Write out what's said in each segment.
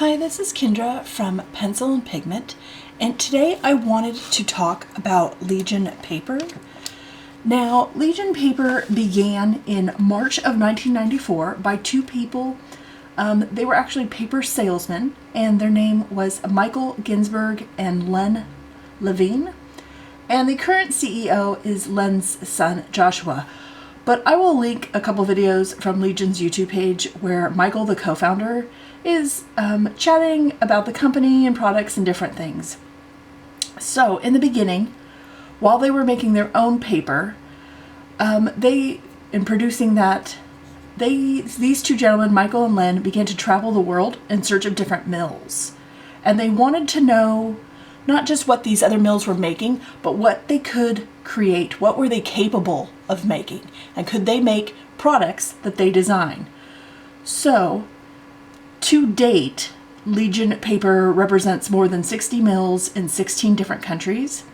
Hi, this is Kendra from Pencil and Pigment, and today I wanted to talk about Legion paper. Now, Legion paper began in March of 1994 by two people. They were actually paper salesmen, and their name was Michael Ginsberg and Len Levine. And the current CEO is Len's son, Joshua. But I will link a couple videos from Legion's YouTube page where Michael, the co-founder, is chatting about the company and products and different things. So in the beginning, while they were making their own paper, in producing that, these two gentlemen, Michael and Len, began to travel the world in search of different mills. And they wanted to know not just what these other mills were making, but what they could create. What were they capable of making? And could they make products that they design? So, to date, Legion paper represents more than 60 mills in 16 different countries.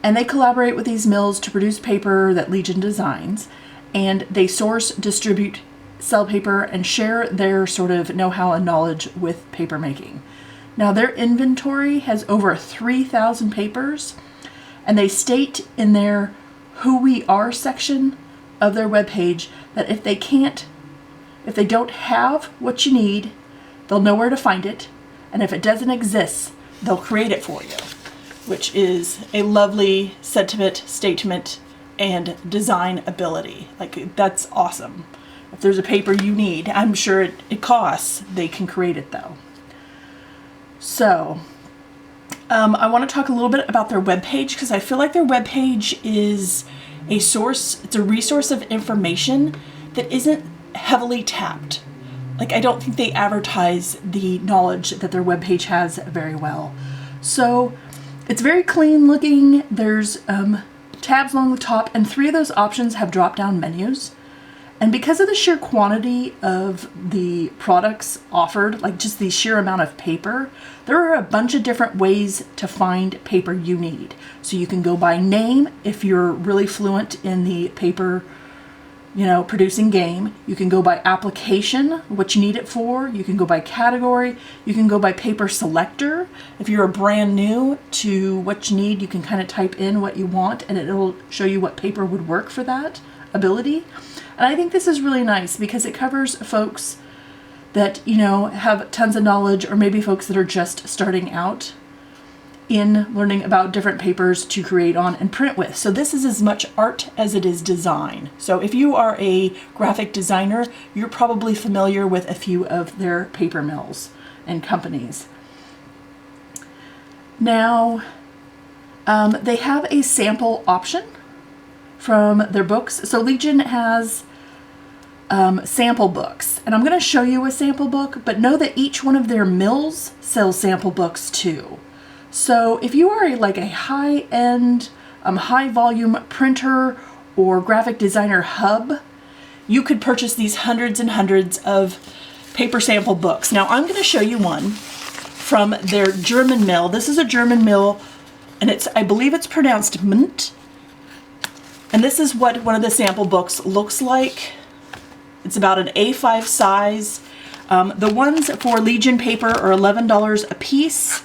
And they collaborate with these mills to produce paper that Legion designs. And they source, distribute, sell paper, and share their sort of know-how and knowledge with paper making. Now, their inventory has over 3,000 papers, and they state in their Who We Are section of their webpage that if they don't have what you need, they'll know where to find it, and if it doesn't exist, they'll create it for you, which is a lovely sentiment, statement, and design ability. Like, that's awesome. If there's a paper you need, I'm sure it costs, they can create it though. So, I want to talk a little bit about their webpage because I feel like their webpage is a source, it's a resource of information that isn't heavily tapped. Like, I don't think they advertise the knowledge that their webpage has very well. So, it's very clean looking. There's tabs along the top, and 3 of those options have drop-down menus. And because of the sheer quantity of the products offered, like just the sheer amount of paper, there are a bunch of different ways to find paper you need. So you can go by name if you're really fluent in the paper, producing game. You can go by application, what you need it for. You can go by category. You can go by paper selector. If you're brand new to what you need, you can kind of type in what you want and it'll show you what paper would work for that ability. And I think this is really nice because it covers folks that, have tons of knowledge, or maybe folks that are just starting out in learning about different papers to create on and print with. So this is as much art as it is design. So if you are a graphic designer, you're probably familiar with a few of their paper mills and companies. Now, they have a sample option from their books. So Legion has sample books, and I'm going to show you a sample book, but know that each one of their mills sells sample books too. So if you are a high-end, high-volume printer or graphic designer hub, you could purchase these hundreds and hundreds of paper sample books. Now I'm going to show you one from their German mill. This is a German mill, and I believe it's pronounced Munt. And this is what one of the sample books looks like. It's about an A5 size. The ones for Legion paper are $11 a piece.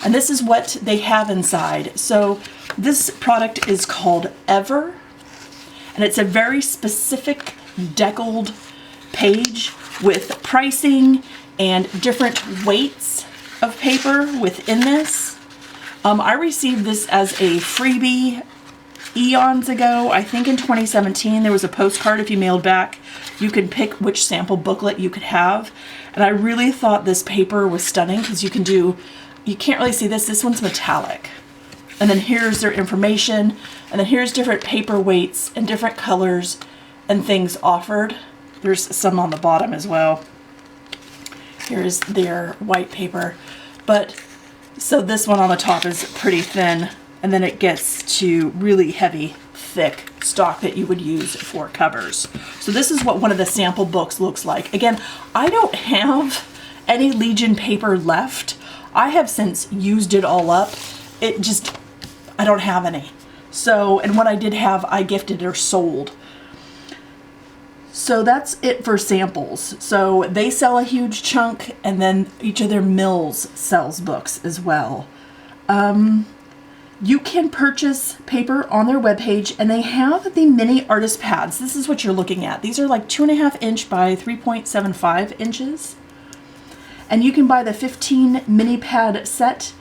And this is what they have inside. So this product is called Ever. And it's a very specific deckled page with pricing and different weights of paper within this. I received this as a freebie eons ago. I think in 2017 there was a postcard. If you mailed back, you could pick which sample booklet you could have, and I really thought this paper was stunning because you can't really see this one's metallic, and then here's their information, and then here's different paper weights and different colors and things offered. There's some on the bottom as well. Here's their white paper, but so this one on the top is pretty thin, and then it gets to really heavy, thick stock that you would use for covers. So this is what one of the sample books looks like. Again, I don't have any Legion paper left. I have since used it all up. I don't have any. So, and what I did have, I gifted or sold. So that's it for samples. So they sell a huge chunk, and then each of their mills sells books as well. You can purchase paper on their webpage, and they have the mini artist pads. This is what you're looking at. These are like 2.5 inch by 3.75 inches. And you can buy the 15 mini pad set.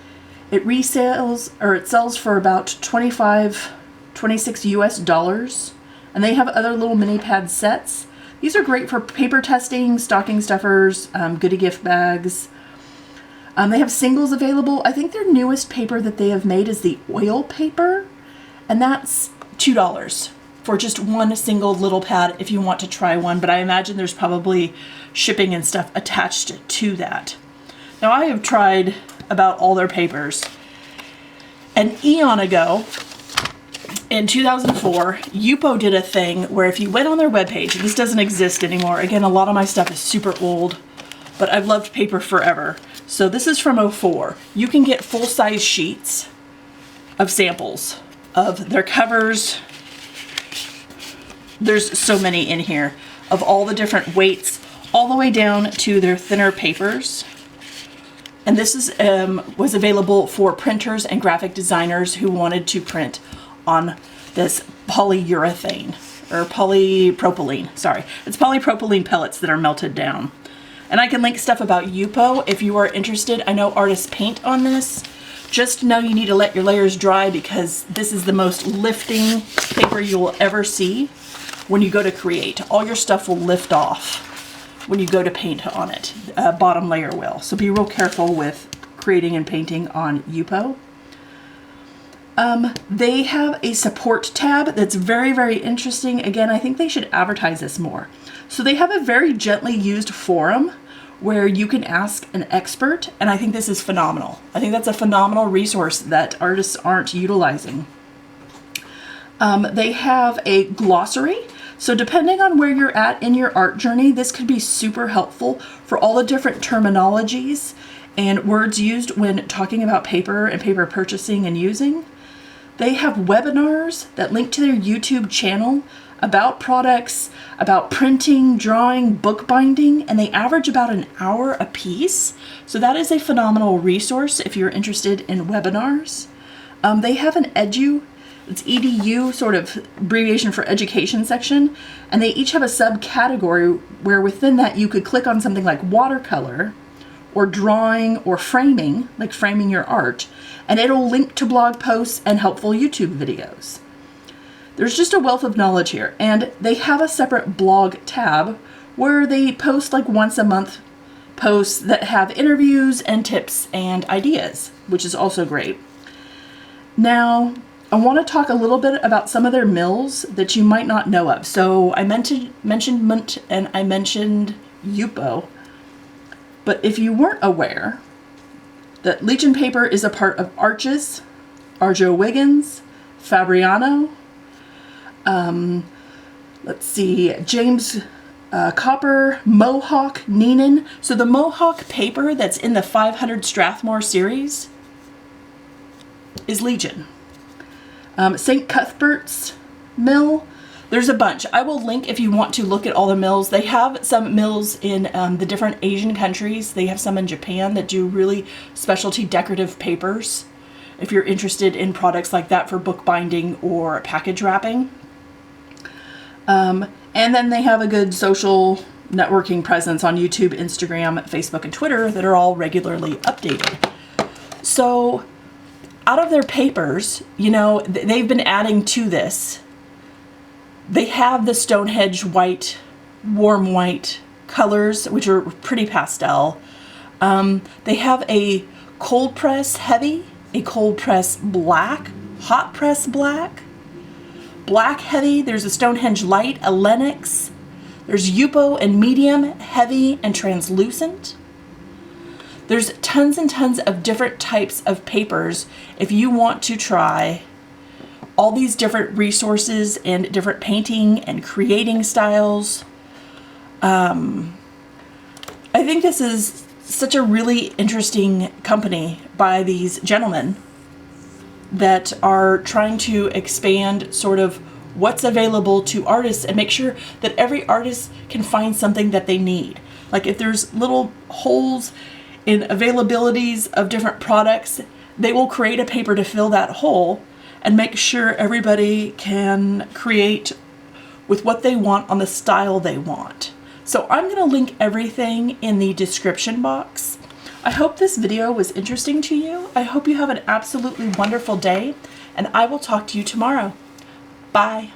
It resales, or it sells for about 26 US dollars. And they have other little mini pad sets. These are great for paper testing, stocking stuffers, goodie gift bags. They have singles available. I think their newest paper that they have made is the oil paper, and that's $2 for just one single little pad if you want to try one, but I imagine there's probably shipping and stuff attached to that. Now, I have tried about all their papers. An eon ago, in 2004, Yupo did a thing where if you went on their webpage, and this doesn't exist anymore, again, a lot of my stuff is super old, but I've loved paper forever. So this is from '04. You can get full-size sheets of samples of their covers. There's so many in here of all the different weights, all the way down to their thinner papers. And this is was available for printers and graphic designers who wanted to print on this polyurethane, or polypropylene, sorry. It's polypropylene pellets that are melted down. And I can link stuff about Yupo if you are interested. I know artists paint on this. Just know you need to let your layers dry, because this is the most lifting paper you will ever see when you go to create. All your stuff will lift off when you go to paint on it. Bottom layer will. So be real careful with creating and painting on Yupo. They have a support tab that's very, very interesting. Again, I think they should advertise this more. So they have a very gently used forum where you can ask an expert, and I think this is phenomenal. I think that's a phenomenal resource that artists aren't utilizing. They have a glossary. So depending on where you're at in your art journey, this could be super helpful for all the different terminologies and words used when talking about paper and paper purchasing and using. They have webinars that link to their YouTube channel about products, about printing, drawing, bookbinding, and they average about an hour a piece. So that is a phenomenal resource if you're interested in webinars. They have an it's EDU, sort of abbreviation for education section, and they each have a subcategory where within that you could click on something like watercolor or drawing or framing, like framing your art, and it'll link to blog posts and helpful YouTube videos. There's just a wealth of knowledge here, and they have a separate blog tab where they post like once a month posts that have interviews and tips and ideas, which is also great. Now, I want to talk a little bit about some of their mills that you might not know of. So I mentioned Munt and I mentioned Yupo, but if you weren't aware that Legion Paper is a part of Arches, Arjo Wiggins, Fabriano, let's see, James Copper, Mohawk, Neenan. So the Mohawk paper that's in the 500 Strathmore series is Legion. St. Cuthbert's mill, there's a bunch. I will link if you want to look at all the mills. They have some mills in the different Asian countries. They have some in Japan that do really specialty decorative papers, if you're interested in products like that for bookbinding or package wrapping. And then they have a good social networking presence on YouTube, Instagram, Facebook, and Twitter that are all regularly updated. So out of their papers, you know, they've been adding to this. They have the Stonehenge white, warm white colors, which are pretty pastel. They have a cold press heavy, a cold press black, hot press black, black heavy. There's a Stonehenge light, a Lenox. There's Yupo and medium, heavy, and translucent. There's tons and tons of different types of papers if you want to try all these different resources and different painting and creating styles. I think this is such a really interesting company by these gentlemen that are trying to expand sort of what's available to artists and make sure that every artist can find something that they need. Like if there's little holes in availabilities of different products, they will create a paper to fill that hole and make sure everybody can create with what they want on the style they want. So I'm going to link everything in the description box. I hope this video was interesting to you. I hope you have an absolutely wonderful day, and I will talk to you tomorrow. Bye.